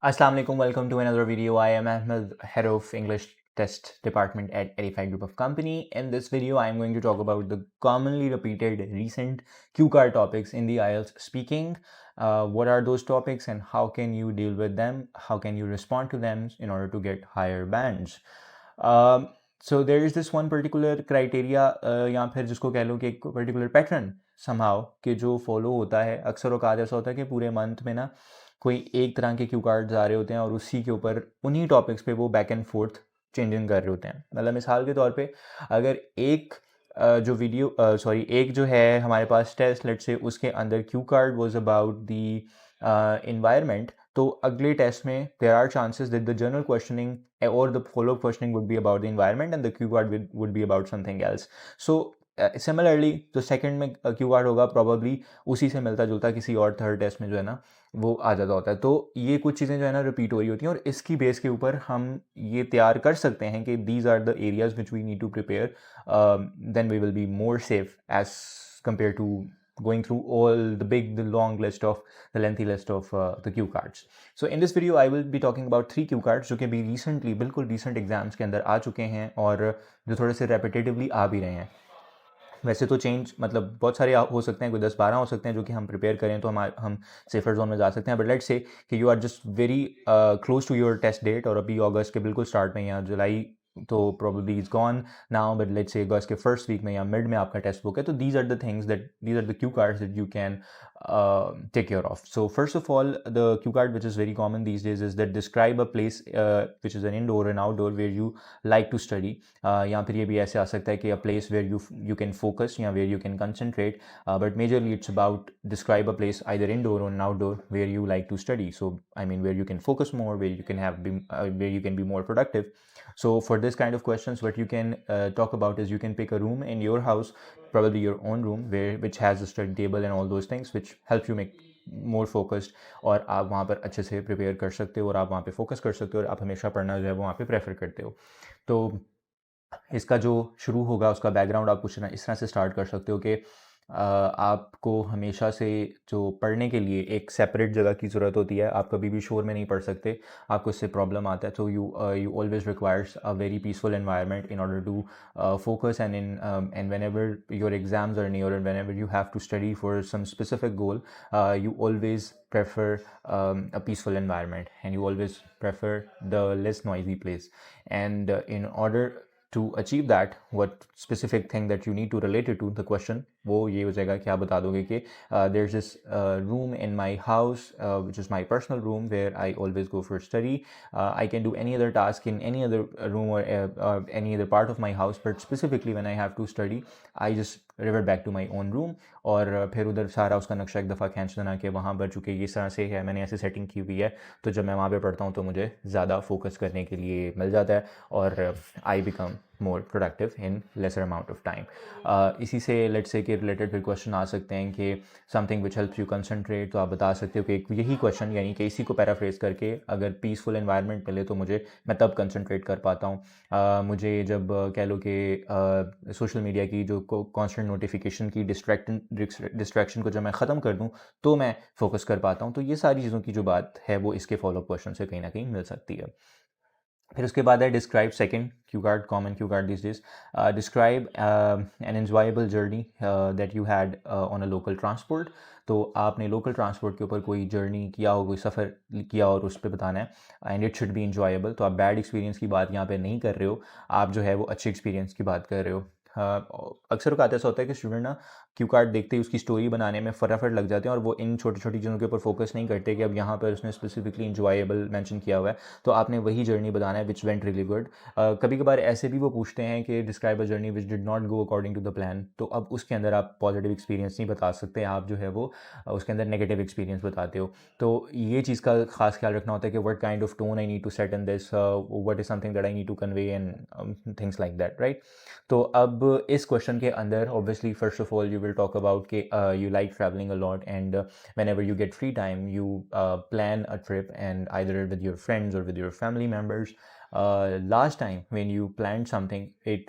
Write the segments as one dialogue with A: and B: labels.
A: Assalamu alaikum, welcome to another video. I am Ahmed, head of English test department at Edify Group of Company. In this video, I am going to talk about the commonly repeated recent cue card topics in the IELTS speaking. What are those topics and how can you deal with them? How can you respond to them in order to get higher bands? So there is this one particular criteria या फिर जिसको कह लो कि एक particular pattern somehow कि जो follow होता है अक्सर औकात ऐसा होता है कि पूरे month में ना कोई एक तरह के क्यू कार्ड्स आ रहे होते हैं और उसी के ऊपर उन्हीं टॉपिक्स पे वो बैक एंड फोर्थ चेंजिंग कर रहे होते हैं। मतलब मिसाल के तौर पे अगर एक जो वीडियो एक जो है हमारे पास टेस्ट लेट से उसके अंदर cue card was about the environment, तो अगले टेस्ट में there are chances that the general questioning or the follow-up questioning would be about the environment and the cue card would be about something else. So similarly जो second में Q card होगा probably उसी से मिलता जुलता किसी और third test में जो है ना वो आ जाता होता है। तो ये कुछ चीज़ें जो है ना रिपीट हो रही होती हैं और इसकी बेस के ऊपर हम ये तैयार कर सकते हैं कि these are the areas which we need to prepare, then we will be more safe as compare to going through all the long list of the lengthy list of the cue cards. So in this video I will be talking about 3 cue cards जो कि भी recently बिल्कुल recent exams के अंदर आ चुके हैं और जो थोड़े से repetitively आ भी रहे हैं। वैसे तो चेंज मतलब बहुत सारे हो सकते हैं, कोई 10-12 हो सकते हैं जो कि हम प्रिपेयर करें तो हम सेफर जोन में जा सकते हैं। But let's say that you are just very close to your test date और अभी अगस्त के बिल्कुल स्टार्ट में या जुलाई तो probably is gone now, but let's say अगस्त के फर्स्ट वीक में या मिड में आपका टेस्ट बुक है, तो these are the things that these are the cue cards that you can take care of. So first of all, the cue card which is very common these days is that describe a place which is an indoor and outdoor where you like to study. या फिर ये भी ऐसे आ सकता है कि a place where you can focus या where you can concentrate, but majorly it's about describe a place either indoor or outdoor where you like to study. So I mean where you can focus more, where you can where you can be more productive. So for this kind of questions, what you can talk about is you can pick a room in your house, probably your own room, which has a study table and all those things, which helps you make more focused, और आप वहाँ पर अच्छे से prepare कर सकते हो और आप वहाँ पे फोकस कर सकते हो और आप हमेशा पढ़ना जो है वो वहाँ पे प्रेफर करते हो। तो इसका जो शुरू होगा उसका बैकग्राउंड आप कुछ इस तरह से स्टार्ट कर सकते हो कि आपको हमेशा से जो पढ़ने के लिए एक सेपरेट जगह की ज़रूरत होती है, आप कभी भी शोर में नहीं पढ़ सकते, आपको इससे प्रॉब्लम आता है। तो you always requires a very peaceful environment in order to focus, and whenever your exams are near and whenever you have to study for some specific goal, you always prefer a peaceful environment and you always prefer the less noisy place. And in order to achieve that, what specific thing that you need to relate it to the question, वो ये हो जाएगा कि आप बता दोगे कि there's this room in my house which is my personal room where I always go for study. I can do any other task in any other room or any other part of my house, but specifically when I have to study I just revert back to my own room. और फिर उधर सारा उसका नक्शा एक दफ़ा खींच देना कि वहाँ पर चूँकि इस तरह से है, मैंने ऐसे सेटिंग की हुई है, तो जब मैं वहाँ पे पढ़ता हूँ तो मुझे ज़्यादा फोकस करने के लिए मिल जाता है और I become more productive in lesser amount of time. इसी से लेट्स से के रिलेटेड फिर क्वेश्चन आ सकते हैं कि something which helps you concentrate, तो आप बता सकते हो कि यही क्वेश्चन यानी कि इसी को पैराफ्रेज करके अगर पीसफुल एनवायरनमेंट मिले तो मैं तब कंसंट्रेट कर पाता हूँ। मुझे जब कह लो कि सोशल मीडिया की जो कॉन्स्टेंट नोटिफिकेशन की डिस्ट्रैक्शन को जब मैं ख़त्म कर दूँ तो मैं फोकस कर पाता हूँ। तो ये सारी चीज़ों की जो बात है वो इसके फॉलोअप क्वेश्चन से कहीं ना कहीं मिल सकती है। फिर उसके बाद है describe second Q card, common Q card this days, describe N enjoyable journey that you had on a local transport. तो आपने लोकल ट्रांसपोर्ट के ऊपर कोई जर्नी किया हो, कोई सफ़र किया और उस पर बताना है, and it should be enjoyable. तो आप बैड एक्सपीरियंस की बात यहाँ पे नहीं कर रहे हो, आप जो है वो अच्छे एक्सपीरियंस की बात कर रहे हो। अक्सर औकात ऐसा होता है कि स्टूडेंट ना क्यू कार्ड देखते ही उसकी स्टोरी बनाने में फटाफट लग जाते हैं और वो इन छोटी छोटी चीज़ों के ऊपर फोकस नहीं करते कि अब यहाँ पर उसने स्पेसिफिकली इंजॉयबल मेंशन किया हुआ है तो आपने वही जर्नी बताना है विच वेंट रियली गुड। कभी कभार ऐसे भी वो पूछते हैं कि describe a journey which did not go according to the plan, तो अब उसके अंदर आप पॉजिटिव एक्सपीरियंस नहीं बता सकते, आप जो है वो उसके अंदर नेगेटिव एक्सपीरियंस बताते हो। तो ये चीज़ का खास ख्याल रखना होता है कि what kind of tone I need to set in this, what is something that I need to convey and things like that, right. तो अब इस क्वेश्चन के अंदर obviously first of all you will talk about कि you like traveling a lot, and whenever you get free time you plan a trip, and either with your friends or with your family members, last time when you planned something, it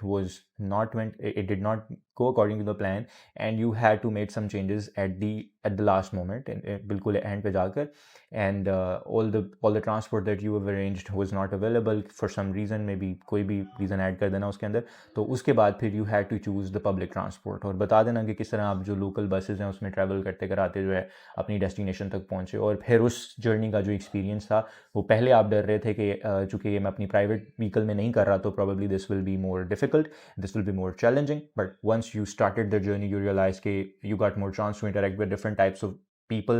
A: did not go according to the plan, and you had to make some changes at the last moment, बिल्कुल end पे जाकर, and all the transport that you have arranged was not available for some reason, maybe कोई भी reason add कर देना उसके अंदर, तो उसके बाद फिर you had to choose the public transport। और बता देना कि किस तरह आप जो लोकल बसेज हैं उसमें ट्रैवल करते कराते जो है अपनी डेस्टिनेशन तक पहुँचे। और फिर उस जर्नी का जो एक्सपीरियंस था, वो पहले आप डर रहे थे कि चूँकि ये मैं अपनी प्राइवेट व्हीकल में नहीं कर रहा, तो probably this will be more difficult, this will be more challenging, but once you started the journey you realized कि you got more chance to interact with different types of people,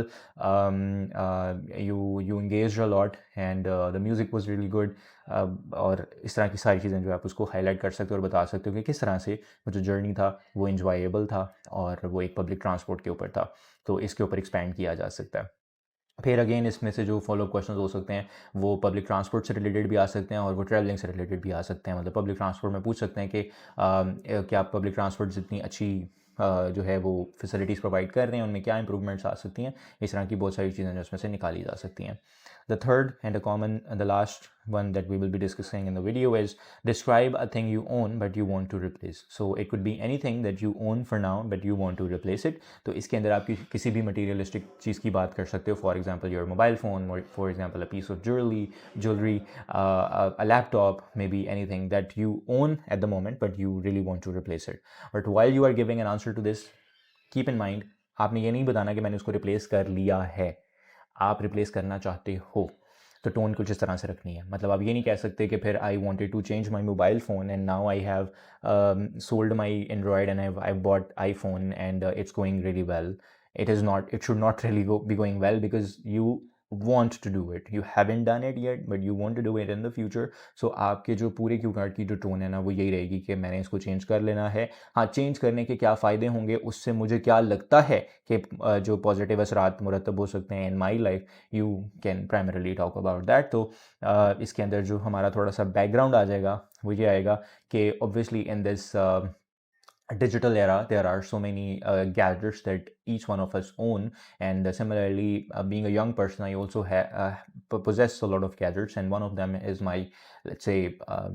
A: you engaged a lot, and the music was really good, और इस तरह की सारी चीज़ें जो आप उसको हाईलाइट कर सकते हो और बता सकते हो कि किस तरह से वो जो जर्नी था वो इंजॉयबल था और वो एक पब्लिक ट्रांसपोर्ट के ऊपर था। तो इसके ऊपर एक्सपैंड किया जा सकता है। फिर अगेन इसमें से जो फॉलोअप क्वेश्चंस हो सकते हैं वो पब्लिक ट्रांसपोर्ट से रिलेटेड भी आ सकते हैं और वो ट्रैवलिंग से रिलेटेड भी आ सकते हैं। मतलब पब्लिक ट्रांसपोर्ट में पूछ सकते हैं कि क्या पब्लिक ट्रांसपोर्ट जितनी अच्छी जो है वो फैसिलिटीज़ प्रोवाइड कर रहे हैं, उनमें क्या इंप्रूवमेंट्स आ सकती हैं। इस तरह की बहुत सारी चीज़ें जो उसमें से निकाली जा सकती हैं। The third and the last one that we will be discussing in the video is describe a thing you own but you want to replace. So it could be anything that you own for now but you want to replace it. तो इसके अंदर आप किसी भी materialistic चीज़ की बात कर सकते हो। For example, your mobile phone, or for example, a piece of jewelry, a laptop, maybe anything that you own at the moment but you really want to replace it. But while you are giving an answer to this, keep in mind, आपने ये नहीं बताना कि मैंने उसको replace कर लिया है। आप रिप्लेस करना चाहते हो तो टोन कुछ इस तरह से रखनी है। मतलब आप ये नहीं कह सकते कि फिर I wanted to change my mobile phone and now I have sold my Android and I bought iPhone and it's going really well. It should not really be going well because you want to do it. You haven't done it yet but you want to do it in the future. So आपके जो पूरे Q card की जो tone है ना वो यही रहेगी कि मैंने इसको चेंज कर लेना है। हाँ, चेंज करने के क्या फ़ायदे होंगे, उससे मुझे क्या लगता है कि जो पॉजिटिव असरात मुरतब हो सकते हैं in my life, you can primarily talk about that. तो इसके अंदर जो हमारा थोड़ा सा बैकग्राउंड आ जाएगा वो ये आएगा कि obviously in this digital era there are so many gadgets that each one of us own, and similarly being a young person I also possess a lot of gadgets, and one of them is my, let's say,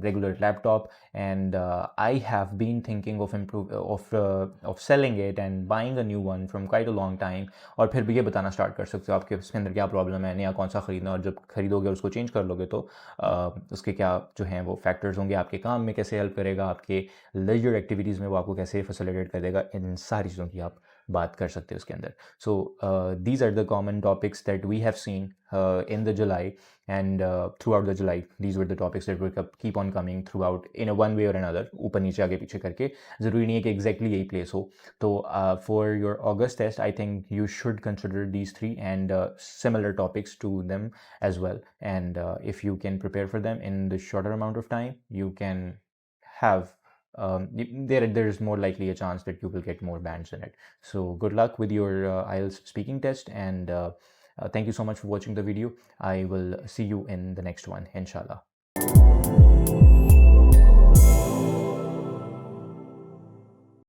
A: regular laptop, and I have been thinking of selling it and buying a new one from quite a long time। और फिर भी ये बताना start कर सकते हो आपके उसके अंदर क्या प्रॉब्लम है, नया कौन सा ख़रीदना, और जब खरीदोगे उसको चेंज कर लोगे तो उसके क्या जो हैं वो फैक्टर्स होंगे, आपके काम में कैसे हेल्प करेगा, आपके लेजर एक्टिविटीज़ में वो आपको कैसे फैसिलिटेट कर देगा, इन सारी चीज़ों की आप बात कर सकते हो उसके अंदर। So these are the common topics that we have seen in the July, and throughout the July these were the topics that will keep on coming throughout in a one way or another, ऊपर नीचे आगे पीछे करके। ज़रूरी नहीं है कि exactly यही place हो। तो for your August test I think you should consider these three and similar topics to them as well, and if you can prepare for them in the shorter amount of time you can have there is more likely a chance that you will get more bands in it. So good luck with your IELTS speaking test, and thank you so much for watching the video. I will see you in the next one, inshallah.